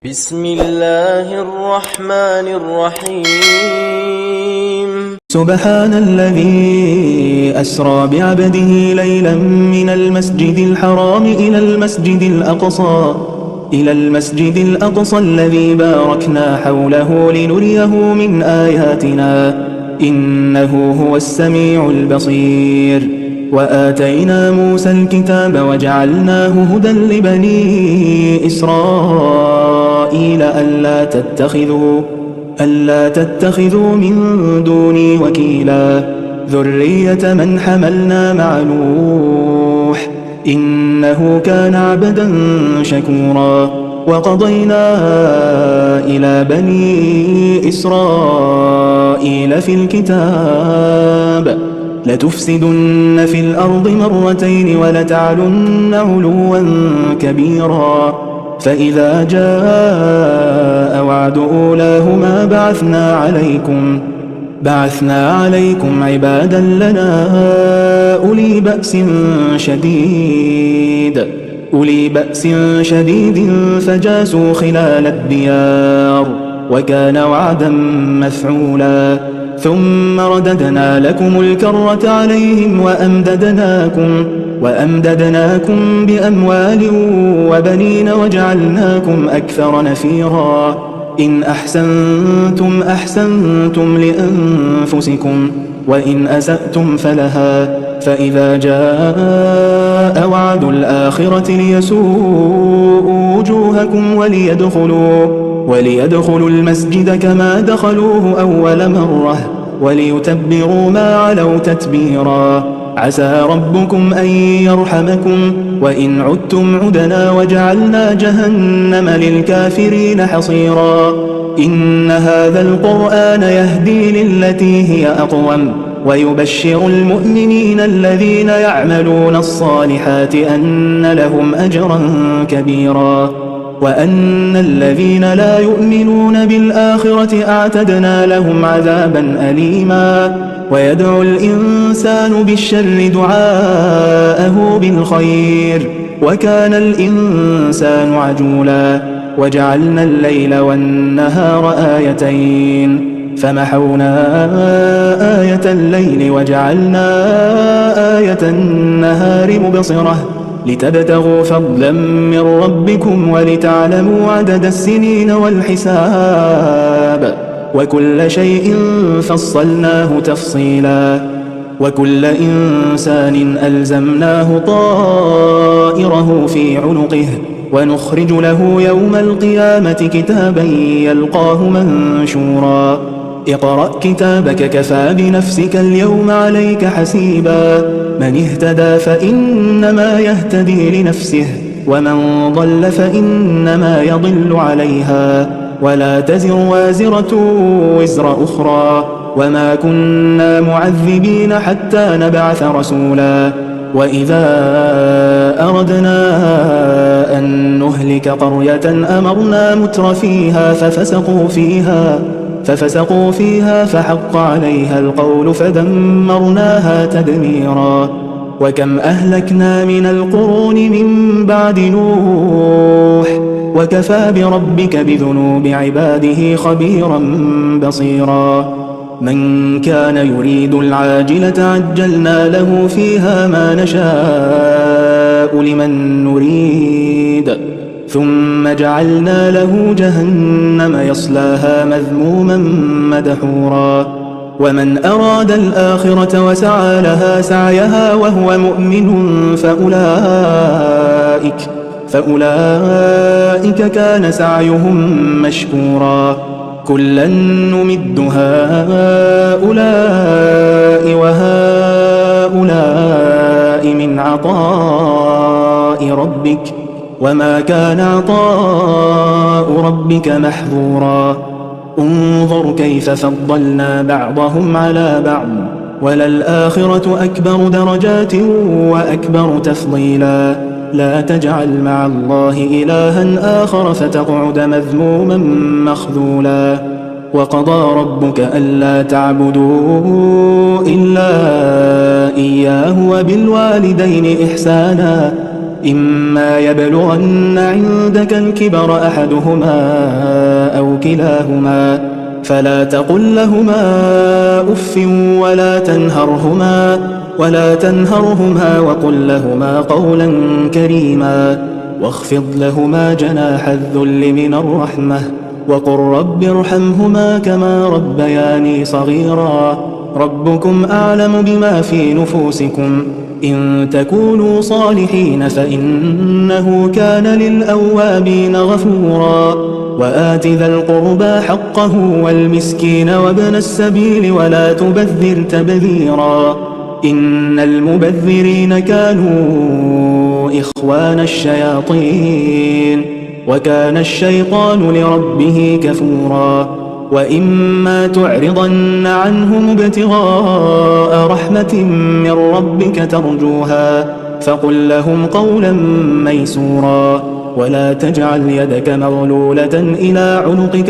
بسم الله الرحمن الرحيم سبحان الذي أسرى بعبده ليلا من المسجد الحرام إلى المسجد الأقصى الذي باركنا حوله لنريه من آياتنا إنه هو السميع البصير. وآتينا موسى الكتاب وجعلناه هدى لبني إسرائيل ألا تتخذوا من دوني وكيلا ذرية من حملنا مع نوح إنه كان عبدا شكورا. وقضينا إلى بني إسرائيل في الكتاب لتفسدن في الأرض مرتين ولتعلن علوا كبيرا. فإذا جاء وعد أولاهما بعثنا عليكم عبادا لنا أولي بأس شديد فجاسوا خلال الديار وكان وعدا مفعولا. ثم رددنا لكم الكرة عليهم وأمددناكم بأموال وبنين وجعلناكم أكثر نفيرا. إن أحسنتم لأنفسكم وإن أسأتم فلها. فإذا جاء وعد الآخرة ليسوءوا وجوهكم وليدخلوا المسجد كما دخلوه أول مرة وليتبروا ما علوا تتبيرا. عسى ربكم أن يرحمكم وإن عدتم عدنا وجعلنا جهنم للكافرين حصيرا. إن هذا القرآن يهدي للتي هي أقوم ويبشر المؤمنين الذين يعملون الصالحات أن لهم أجرا كبيرا. وأن الذين لا يؤمنون بالآخرة أعتدنا لهم عذابا أليما. ويدعو الإنسان بالشر دعاءه بالخير وكان الإنسان عجولا. وجعلنا الليل والنهار آيتين فمحونا آية الليل وجعلنا آية النهار مبصرة لتبتغوا فضلا من ربكم ولتعلموا عدد السنين والحساب وكل شيء فصلناه تفصيلا. وكل إنسان ألزمناه طائره في عنقه ونخرج له يوم القيامة كتابا يلقاه منشورا. اقرأ كتابك كفى بنفسك اليوم عليك حسيبا. من اهتدى فإنما يهتدي لنفسه ومن ضل فإنما يضل عليها ولا تزر وازرة وزر أخرى وما كنا معذبين حتى نبعث رسولا. وإذا أردنا أن نهلك قرية أمرنا متر فيها ففسقوا فيها فحق عليها القول فدمرناها تدميرا. وكم أهلكنا من القرون من بعد نوح وكفى بربك بذنوب عباده خبيرا بصيرا. من كان يريد العاجلة عجلنا له فيها ما نشاء لمن نريد ثم جعلنا له جهنم يصلاها مذموما مدحورا. ومن أراد الآخرة وسعى لها سعيها وهو مؤمن فأولئك كان سعيهم مشكورا. كلا نمد هؤلاء وهؤلاء من عطاء ربك وما كان عطاء ربك محظورا. انظر كيف فضلنا بعضهم على بعض وللآخرة أكبر درجات وأكبر تفضيلا. لا تجعل مع الله إلها آخر فتقعد مذموما مخذولا. وقضى ربك ألا تعبدوا إلا إياه وبالوالدين إحسانا إما يبلغن عندك الكبر أحدهما أو كلاهما فلا تقل لهما أف ولا تنهرهما وقل لهما قولا كريما واخفض لهما جناح الذل من الرحمة وقل رب ارحمهما كما ربياني صغيرا ربكم أعلم بما في نفوسكم إن تكونوا صالحين فإنه كان للأوابين غفورا وآت ذا القربى حقه والمسكين وابن السبيل ولا تبذر تبذيرا إن المبذرين كانوا إخوان الشياطين وكان الشيطان لربه كفورا وإما تعرضن عنهم ابتغاء رحمة من ربك ترجوها فقل لهم قولا ميسورا ولا تجعل يدك مغلولة إلى عنقك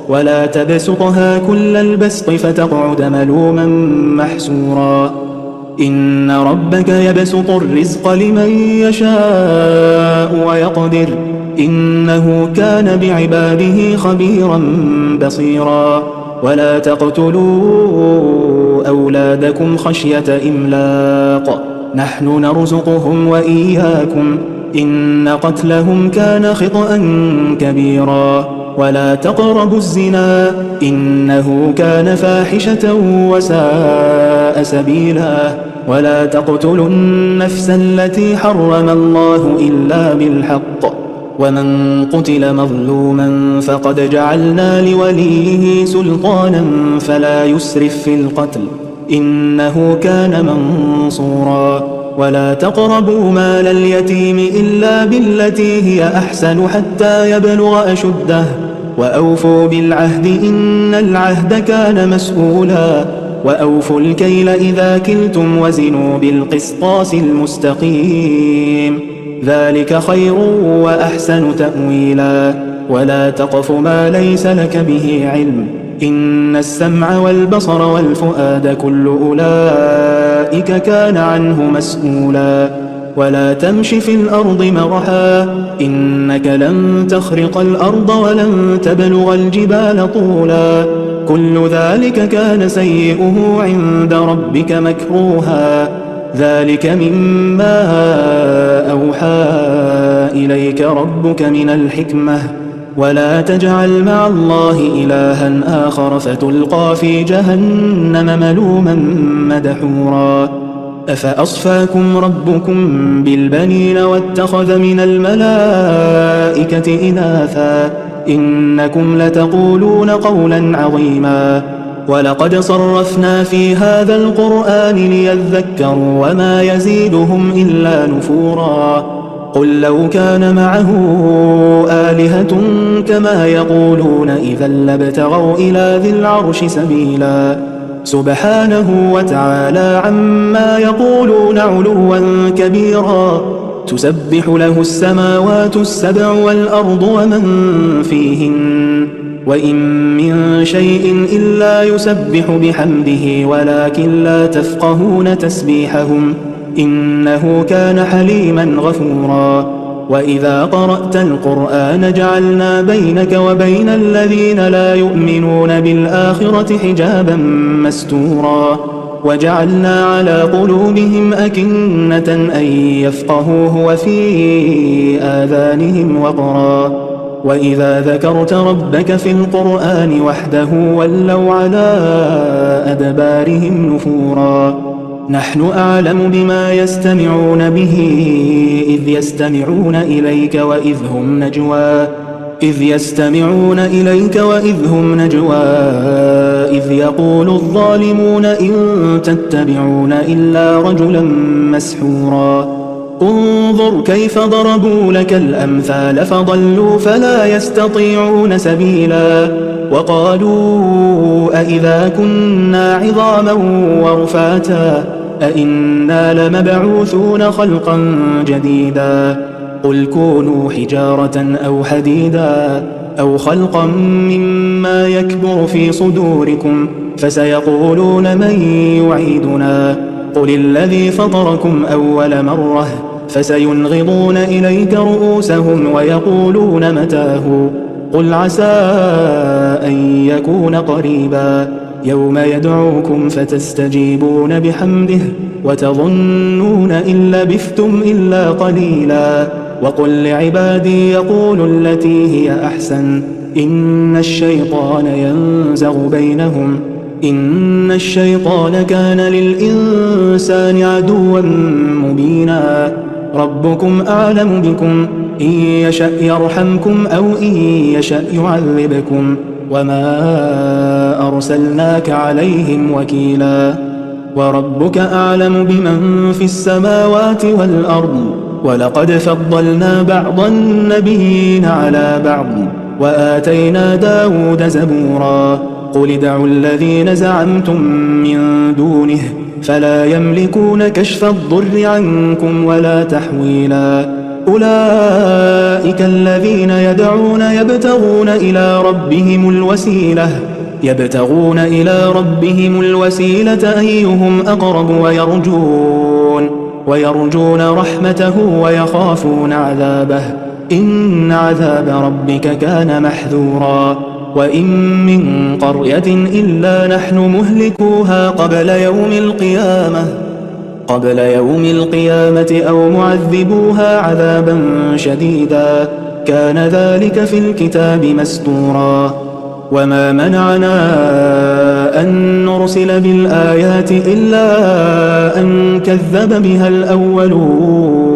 ولا تبسطها كل البسط فتقعد ملوما محسورا إن ربك يبسط الرزق لمن يشاء ويقدر إنه كان بعباده خبيرا بصيرا ولا تقتلوا أولادكم خشية إملاق نحن نرزقهم وإياكم إن قتلهم كان خطأ كبيرا ولا تقربوا الزنا إنه كان فاحشة وساء سبيلا ولا تقتلوا النفس التي حرم الله إلا بالحق ومن قتل مظلوما فقد جعلنا لوليه سلطانا فلا يسرف في القتل إنه كان منصورا ولا تقربوا مال اليتيم إلا بالتي هي أحسن حتى يبلغ أشده وأوفوا بالعهد إن العهد كان مسؤولا وأوفوا الكيل إذا كلتم وزنوا بالقسطاس المستقيم ذلك خير وأحسن تأويلا ولا تقف ما ليس لك به علم إن السمع والبصر والفؤاد كل أولئك كان عنه مسؤولا ولا تمش في الأرض مرحا إنك لن تخرق الأرض ولن تبلغ الجبال طولا كل ذلك كان سيئه عند ربك مكروها ذلك مما أوحى إليك ربك من الحكمة ولا تجعل مع الله إلها آخر فتلقى في جهنم ملوما مدحورا أفأصفاكم ربكم بالبنين واتخذ من الملائكة إناثا إنكم لتقولون قولا عظيما ولقد صرفنا في هذا القرآن ليذكروا وما يزيدهم إلا نفورا قل لو كان معه آلهة كما يقولون إذا لابتغوا إلى ذي العرش سبيلا سبحانه وتعالى عما يقولون علوا كبيرا تسبح له السماوات السبع والأرض ومن فيهن وإن من شيء إلا يسبح بحمده ولكن لا تفقهون تسبيحهم إنه كان حليما غفورا وإذا قرأت القرآن جعلنا بينك وبين الذين لا يؤمنون بالآخرة حجابا مستورا وجعلنا على قلوبهم أكنة أن يفقهوه وفي آذانهم وقرا وإذا ذكرت ربك في القرآن وحده ولوا على أدبارهم نفورا نحن أعلم بما يستمعون به إذ يستمعون إليك وإذ هم نجوى إذ يقول الظالمون إن تتبعون إلا رجلا مسحورا انظر كيف ضربوا لك الأمثال فضلوا فلا يستطيعون سبيلا وقالوا أئذا كنا عظاما ورفاتا أئنا لمبعوثون خلقا جديدا قل كونوا حجارة أو حديدا أو خلقا مما يكبر في صدوركم فسيقولون من يعيدنا قل الذي فطركم أول مرة فسينغضون إليك رؤوسهم ويقولون متاه قل عسى أن يكون قريبا يوم يدعوكم فتستجيبون بحمده وتظنون إن لبثتم إلا قليلا وقل لعبادي يقولوا التي هي أحسن إن الشيطان ينزغ بينهم إن الشيطان كان للإنسان عدوا مبينا ربكم أعلم بكم إن يشأ يرحمكم أو إن يشأ يعذبكم وما أرسلناك عليهم وكيلا وربك أعلم بمن في السماوات والأرض ولقد فضلنا بعض النبيين على بعض وآتينا داود زبورا قل ادعوا الذين زعمتم من دونه فلا يملكون كشف الضر عنكم ولا تحويلا أولئك الذين يدعون يبتغون إلى ربهم الوسيلة أيهم أقرب ويرجون رحمته ويخافون عذابه إن عذاب ربك كان محذورا وإن من قرية إلا نحن مهلكوها قبل يوم القيامة أو معذبوها عذابا شديدا كان ذلك في الكتاب مسطورا وما منعنا أن نرسل بالآيات إلا أن كذب بها الأولون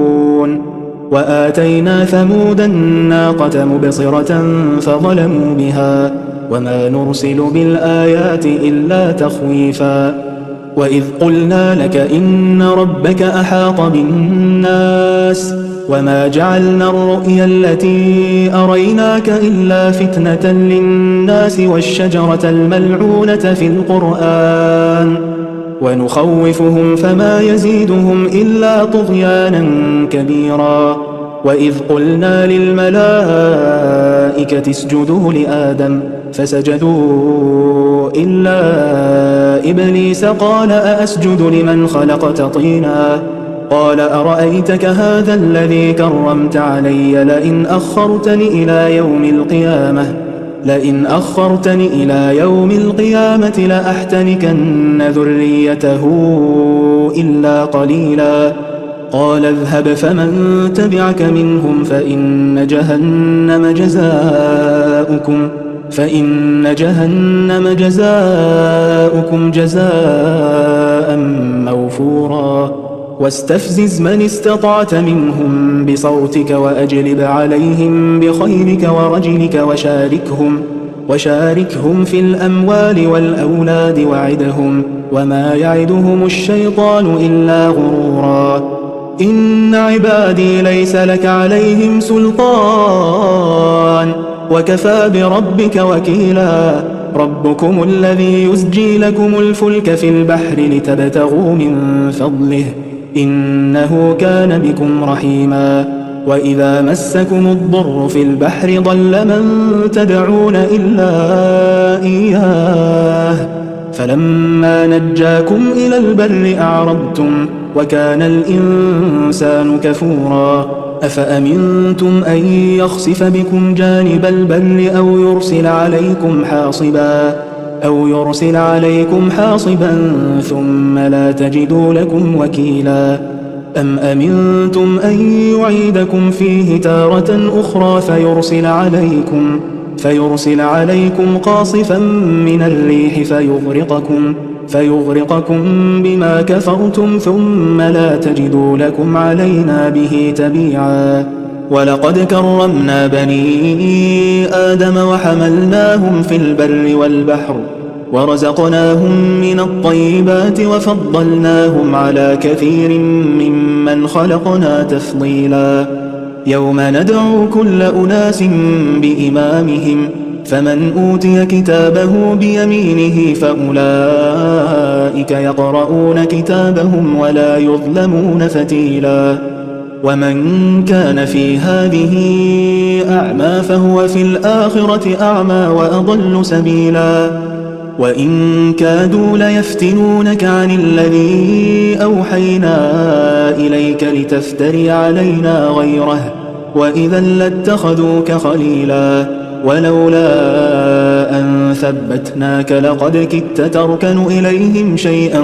وآتينا ثمود الناقة مبصرة فظلموا بها وما نرسل بالآيات إلا تخويفا وإذ قلنا لك إن ربك أحاط بالناس وما جعلنا الرؤيا التي أريناك إلا فتنة للناس والشجرة الملعونة في القرآن ونخوفهم فما يزيدهم إلا طغيانا كبيرا وإذ قلنا للملائكة اسجدوا لآدم فسجدوا إلا إبليس قال أأسجد لمن خلقت طينا قال أرأيتك هذا الذي كرمت علي لئن أخرتني إلى يوم القيامة لأحتنكن ذريته إلا قليلا قال اذهب فمن تبعك منهم فإن جهنم جزاؤكم جزاء موفورا واستفزز من استطعت منهم بصوتك وأجلب عليهم بخيلك ورجلك وشاركهم في الأموال والأولاد وعدهم وما يعدهم الشيطان إلا غرورا إن عبادي ليس لك عليهم سلطان وكفى بربك وكيلا ربكم الذي يزجي لكم الفلك في البحر لتبتغوا من فضله إنه كان بكم رحيما وإذا مسكم الضر في البحر ضل من تدعون إلا إياه فلما نجاكم إلى البر أعرضتم وكان الإنسان كفورا أفأمنتم أن يخسف بكم جانب البر أو يرسل عليكم حاصبا ثم لا تجدوا لكم وكيلا أم أمنتم أن يعيدكم فيه تارة أخرى فيرسل عليكم قاصفا من الريح فيغرقكم بما كفرتم ثم لا تجدوا لكم علينا به تبيعا ولقد كرمنا بني آدم وحملناهم في البر والبحر ورزقناهم من الطيبات وفضلناهم على كثير ممن خلقنا تفضيلا يوم ندعو كل أناس بإمامهم فمن أوتي كتابه بيمينه فأولئك يقرؤون كتابهم ولا يظلمون فتيلا ومن كان في هذه أعمى فهو في الآخرة أعمى وأضل سبيلا وإن كادوا ليفتنونك عن الذي أوحينا إليك لتفتري علينا غيره وإذا لاتخذوك خليلا ولولا أن ثبتناك لقد كدت تركن إليهم شيئا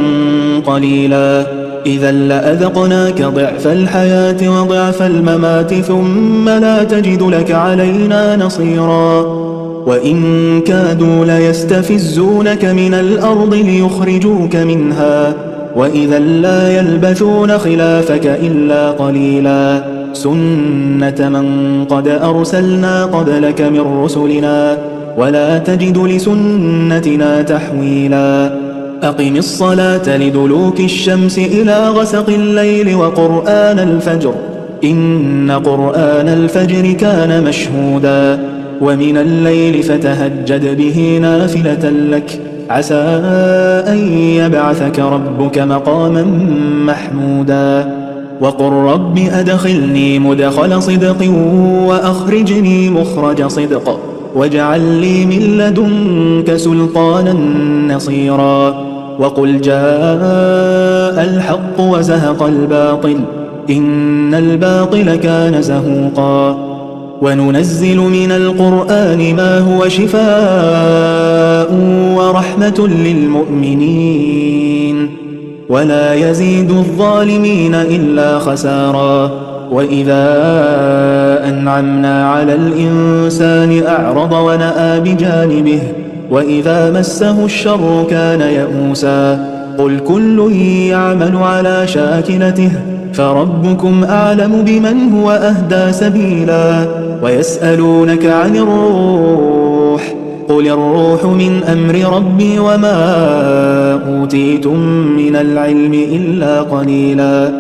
قليلا إذا لأذقناك ضعف الحياة وضعف الممات ثم لا تجد لك علينا نصيرا وإن كادوا ليستفزونك من الأرض ليخرجوك منها وإذا لا يلبثون خلافك إلا قليلا سنة من قد أرسلنا قبلك من رسلنا ولا تجد لسنتنا تحويلا أقم الصلاة لدلوك الشمس إلى غسق الليل وقرآن الفجر إن قرآن الفجر كان مشهودا ومن الليل فتهجد به نافلة لك عسى أن يبعثك ربك مقاما محمودا وقل رب أدخلني مدخل صدق وأخرجني مخرج صدق واجعل لي من لدنك سلطانا نصيرا وقل جاء الحق وزهق الباطل إن الباطل كان زهوقا وننزل من القرآن ما هو شفاء ورحمة للمؤمنين ولا يزيد الظالمين إلا خسارا وإذا أنعمنا على الإنسان أعرض ونأى بجانبه وإذا مسه الشر كان يئوسا قل كل يعمل على شاكلته فربكم أعلم بمن هو أهدى سبيلا ويسألونك عن الروح قل الروح من أمر ربي وما أوتيتم من العلم إلا قليلا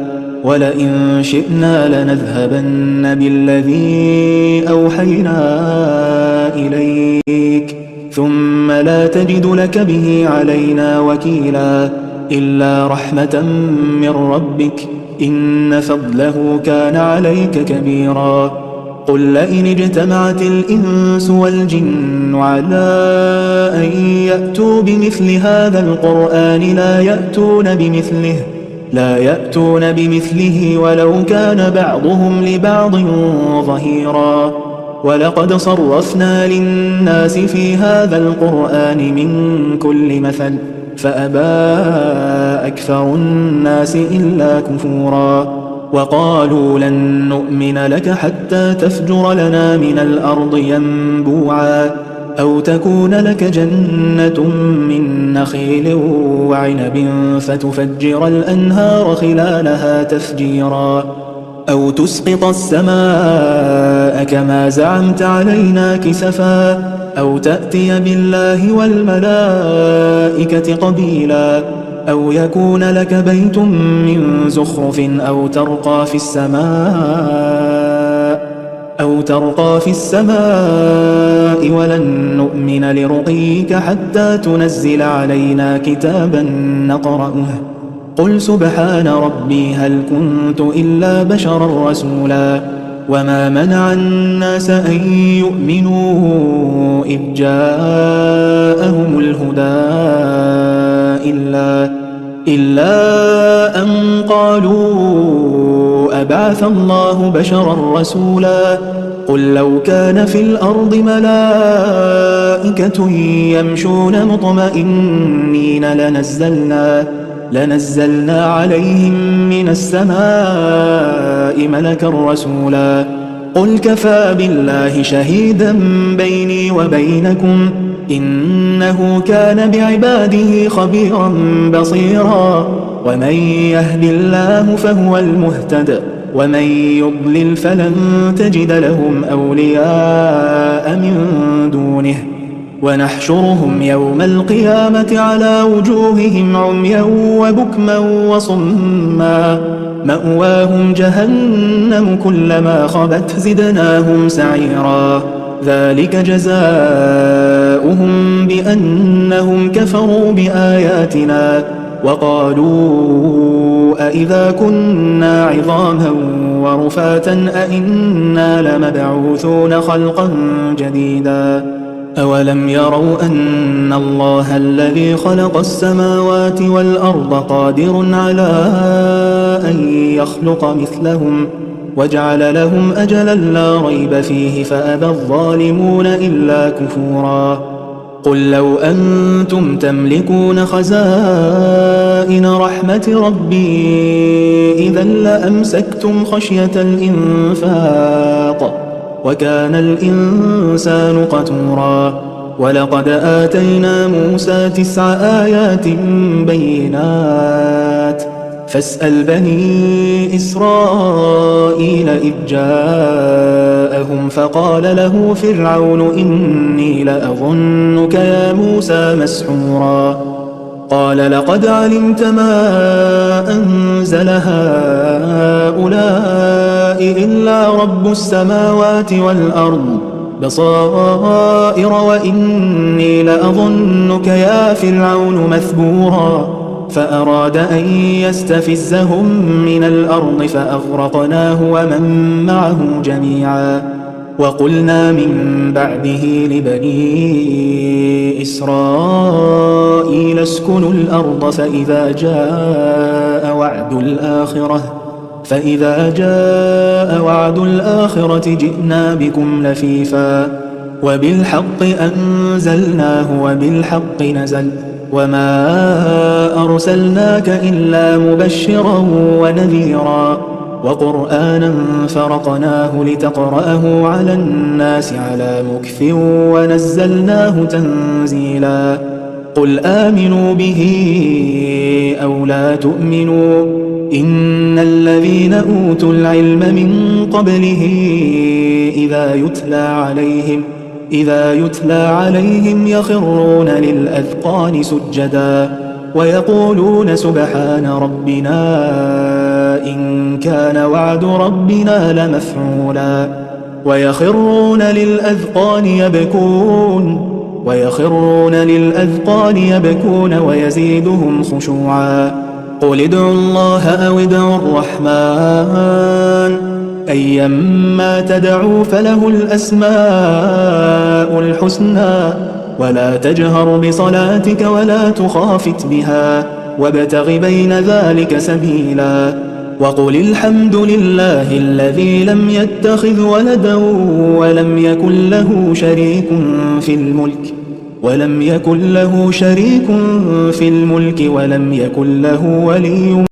ولئن شئنا لنذهبن بالذي أوحينا إليك ثم لا تجد لك به علينا وكيلا إلا رحمة من ربك إن فضله كان عليك كبيرا قل لئن اجتمعت الإنس والجن على أن يأتوا بمثل هذا القرآن لا يأتون بمثله ولو كان بعضهم لبعض ظهيرا ولقد صرفنا للناس في هذا القرآن من كل مثل فأبى أكثر الناس إلا كفورا وقالوا لن نؤمن لك حتى تفجر لنا من الأرض ينبوعا أو تكون لك جنة من نخيل وعنب فتفجر الأنهار خلالها تفجيرا أو تسقط السماء كما زعمت علينا كسفا أو تأتي بالله والملائكة قبيلا أو يكون لك بيت من زخرف أو ترقى في السماء ولن نؤمن لرقيك حتى تنزل علينا كتابا نقرأه قل سبحان ربي هل كنت إلا بشرا رسولا وما منع الناس أن يؤمنوا إذ جاءهم الهدى إلا أن قالوا أبعث الله بشرا رسولا قل لو كان في الأرض ملائكة يمشون مطمئنين لنزلنا عليهم من السماء ملكا رسولا قل كفى بالله شهيدا بيني وبينكم إنه كان بعباده خبيرا بصيرا ومن يهد الله فهو المهتد ومن يضلل فلن تجد لهم أولياء من دونه ونحشرهم يوم القيامة على وجوههم عميا وبكما وصما مأواهم جهنم كلما خبت زدناهم سعيرا ذلك جزاؤهم بأنهم كفروا بآياتنا وقالوا أئذا كنا عظاما ورفاتا أئنا لمبعوثون خلقا جديدا أولم يروا أن الله الذي خلق السماوات والأرض قادر على أن يخلق مثلهم وجعل لهم أجلا لا ريب فيه فأبى الظالمون إلا كفورا قل لو أنتم تملكون خزائن رحمة ربي إذا لأمسكتم خشية الإنفاق وكان الإنسان قتورا ولقد آتينا موسى 9 آيات بينات فاسأل بني إسرائيل إذ جاءهم فقال له فرعون إني لأظنك يا موسى مسحورا قال لقد علمت ما أنزل هؤلاء إلا رب السماوات والأرض بصائر وإني لأظنك يا فرعون مثبورا فأراد أن يستفزهم من الأرض فأغرقناه ومن معه جميعا وقلنا من بعده لبني إسرائيل اسكنوا الأرض فإذا جاء وعد الآخرة جئنا بكم لفيفا وبالحق أنزلناه وبالحق نزل وما أرسلناك إلا مبشرا ونذيرا وقرآنا فرقناه لتقرأه على الناس على مكث ونزلناه تنزيلا قل آمنوا به أو لا تؤمنوا إن الذين أوتوا العلم من قبله إذا يتلى عليهم يخرون للأذقان سجدا ويقولون سبحان ربنا إن كان وعد ربنا لمفعولا ويخرون للأذقان يبكون ويزيدهم خشوعا قل ادعوا الله أو ادعوا الرحمن أيما تدعوا فله الأسماء الحسنى ولا تجهر بصلاتك ولا تخافت بها وابتغ بين ذلك سبيلا وقل الحمد لله الذي لم يتخذ ولدا ولم يكن له شريك في الملك ولم يكن له ولي